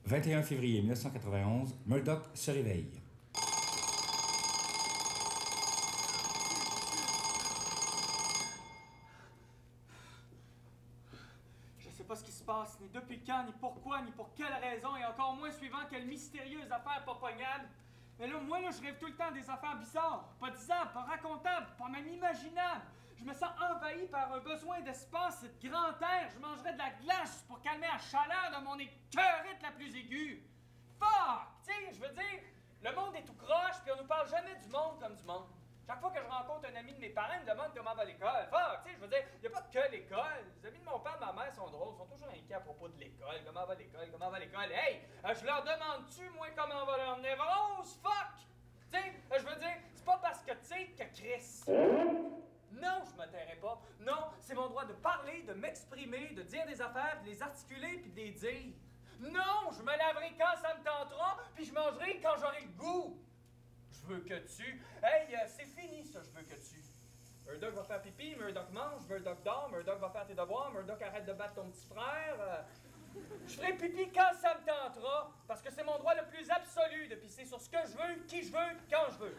21 février 1991, Murdoch se réveille. Je sais pas ce qui se passe, ni depuis quand, ni pourquoi, ni pour quelle raison, et encore moins suivant quelle mystérieuse affaire pas pognable. Mais là, moi, je rêve tout le temps des affaires bizarres, pas disables, pas racontables, pas même imaginables. Je me sens envahi par un besoin d'espace et de grand air. Je mangerais de la glace pour calmer la chaleur de mon écœurite la plus aiguë. Fuck! Tu sais, je veux dire, le monde est tout croche, puis on nous parle jamais du monde comme du monde. Chaque fois que je rencontre un ami de mes parents, ils me demande comment va l'école. Fuck, tu sais, je veux dire, il n'y a pas que l'école. Les amis de mon père et de ma mère sont drôles, ils sont toujours inquiets à propos de l'école. Comment va l'école? Comment va l'école? Hey, je leur demande-tu, moi, comment va leur névrose? Fuck! Tu sais, je veux dire, c'est pas parce que tu sais que Chris. Non, je me tairai pas. Non, c'est mon droit de parler, de m'exprimer, de dire des affaires, de les articuler puis de les dire. Non, je me laverai quand ça me tentera, puis je mangerai quand j'aurai le goût. Je veux que tu... Hey, c'est fini ça, je veux que tu... Murdoch va faire pipi, Murdoch mange, Murdoch dort, Murdoch va faire tes devoirs, Murdoch arrête de battre ton petit frère. Je ferai pipi quand ça me tentera, parce que c'est mon droit le plus absolu de pisser sur ce que je veux, qui je veux, quand je veux.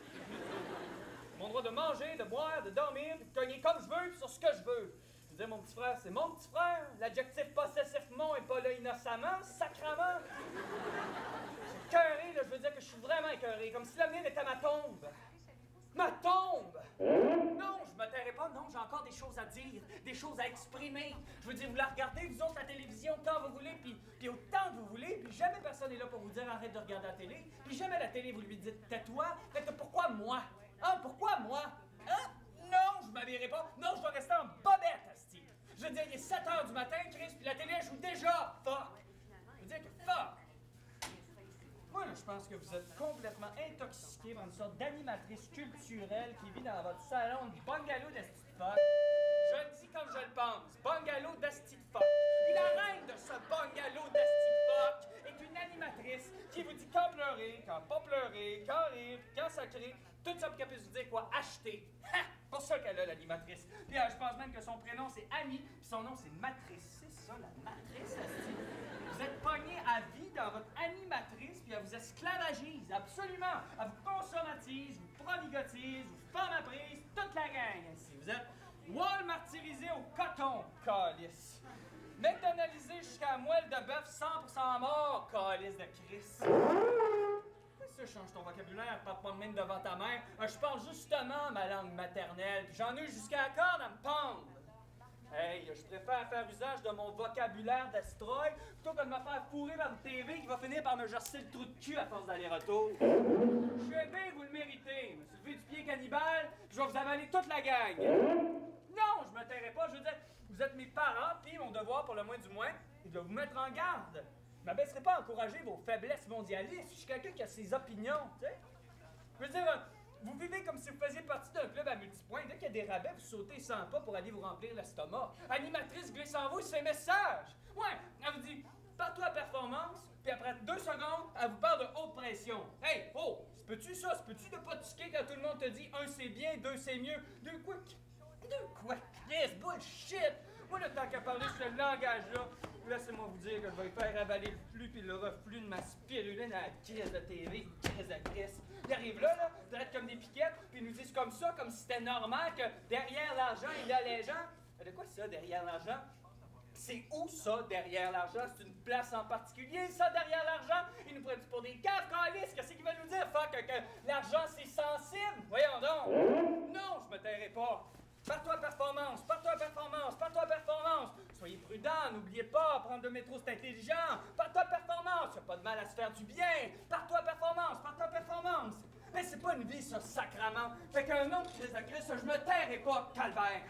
Mon droit de manger, de boire, de dormir, de cogner comme je veux, sur ce que je veux. Je veux dire, mon petit frère, c'est mon petit frère. L'adjectif possessif mon est pas là innocemment, sacrement. Je suis écœuré, là, je veux dire que je suis vraiment écœuré, comme si l'avenir était ma tombe. Ma tombe! Non, je me tairai pas, non, j'ai encore des choses à dire, des choses à exprimer. Je veux dire, vous la regardez, vous autres, la télévision, quand vous voulez, puis autant que vous voulez, puis jamais personne n'est là pour vous dire arrête de regarder la télé, puis jamais la télé, vous lui dites tais-toi. Fait que pourquoi moi? Hein, pourquoi moi? Hein? Non, je m'habillerai pas. Non, je dois rester en bobette, asti. Je veux dire, il est 7 h du matin, Chris, puis la télé joue déjà. Fuck! Je veux dire que fuck! Moi, là, je pense que vous êtes complètement intoxiqué par une sorte d'animatrice culturelle qui vit dans votre salon du bungalow d'asti de fuck. Je le dis comme je le pense. Bungalow d'asti de fuck. Et la reine de ce bungalow d'asti de fuck est une animatrice qui vous dit quand pleurer, quand pas pleurer, quand rire, quand sacrer. Tout ça pour qu'elle puisse vous dire quoi acheter. Ha! Pour ça qu'elle a l'animatrice. Puis je pense même que son prénom c'est Annie, puis son nom c'est Matrice. C'est ça, la matrice, asti. Vous êtes pogné à vie dans votre animatrice, puis elle vous esclavagise, absolument. Elle vous consommatise, vous proligotise, vous femme-apprise, toute la gang ici. Vous êtes Walmartisé au coton, calice. McDonaldisé jusqu'à la moelle de bœuf 100% mort, calice de Christ. Ça change ton vocabulaire, parle pas de même devant ta mère. Je parle justement ma langue maternelle, puis j'en ai eu jusqu'à la corde à me pendre. Hey, je préfère faire usage de mon vocabulaire d'astroïde plutôt que de me faire fourrer par une TV qui va finir par me gercer le trou de cul à force d'aller-retour. Je suis bien, vous le méritez. Me soulever du pied cannibale, je vais vous avaler toute la gang. Non, je me tairai pas, je veux dire, vous êtes mes parents, puis mon devoir, pour le moins du moins, est de vous mettre en garde. Je m'abaisserai pas à encourager vos faiblesses mondialistes. Je suis quelqu'un qui a ses opinions, tu sais. Je veux dire, vous vivez comme si vous faisiez partie d'un club à multipoints. Dès qu'il y a des rabais, vous sautez 100 pas pour aller vous remplir l'estomac. Animatrice glisse en vous ses messages. Ouais, elle vous dit pars-toi à performance, puis après 2 secondes, elle vous parle de haute pression. Hey, oh, se peux-tu ça? Se peux-tu de pas tiquer quand tout le monde te dit 1 c'est bien, 2 c'est mieux? 2 quoi? 2 quoi? Chris, bullshit! Moi, le temps qu'à parler ce langage-là, laissez-moi vous dire que je vais faire avaler le flux puis le reflux de ma spiruline à la crise de TV, crise de Chris. Ils arrivent là, direct comme des piquettes, puis ils nous disent comme ça, comme si c'était normal que derrière l'argent, il y a les gens. De quoi ça, derrière l'argent? C'est où ça, derrière l'argent? C'est une place en particulier, ça, derrière l'argent? Ils nous prennent pour des caves, calices! Qu'est-ce qu'ils veulent nous dire? Fuck, que l'argent, c'est sensible? Voyons donc! Non, je me tairai pas! Pars-toi à performance, pars-toi à performance, pars-toi à performance. Soyez prudents, n'oubliez pas, prendre le métro c'est intelligent. Pars-toi à performance, y'a pas de mal à se faire du bien. Pars-toi à performance, pars-toi à performance. Mais c'est pas une vie, ça, sacrament. Fait qu'un autre crise de Christ, je me tairai pas, calvaire.